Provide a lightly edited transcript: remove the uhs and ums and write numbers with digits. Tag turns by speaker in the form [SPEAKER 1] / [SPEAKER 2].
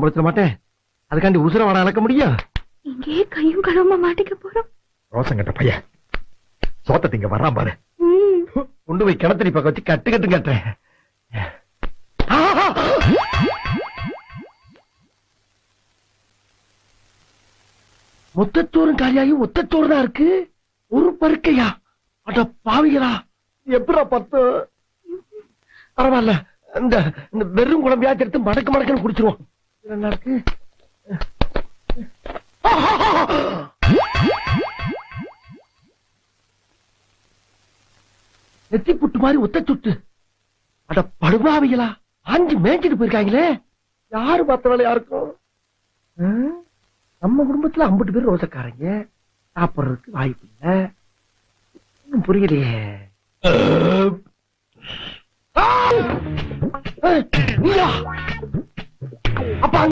[SPEAKER 1] சம்பளத்துல மாட்டேன். அதுக்காண்டி உசுர வர அளக்க முடியும்?
[SPEAKER 2] இங்கே கையும் கழுவ மாட்டிக்க போறோம்.
[SPEAKER 1] ரோசம் கட்ட பையன் சோத்த திங்க வர்றான் பாரு. கொண்டு போய் கிணத்தடி பக்கம் வச்சு கட்டு கட்டு கட்டுறேன். மொத்தச்சோறும் காலியாகி ஒத்தச்சோறு தான் இருக்கு. ஒரு பருக்கையா? அட பாவிகளா, எப்படா 10? பரவாயில்ல, இந்த வெறும் குழம்பையா எடுத்து மடக்கு மடக்குன்னு குடிச்சிருவோம். என்ன இருக்கு? நெத்தி புட்டு மாதிரி ஒத்த சுட்டு. அட படுபாவிகளா, ஆஞ்சு மேய்ச்சிட்டு போயிருக்காங்களே. யாரு பார்த்த வேலை யாருக்கும்? நம்ம குடும்பத்துல 50 பேர் ரோசக்காரங்க, சாப்பிடுறதுக்கு வாய்ப்பு இல்ல. இன்னும் புரியலையே. அப்ப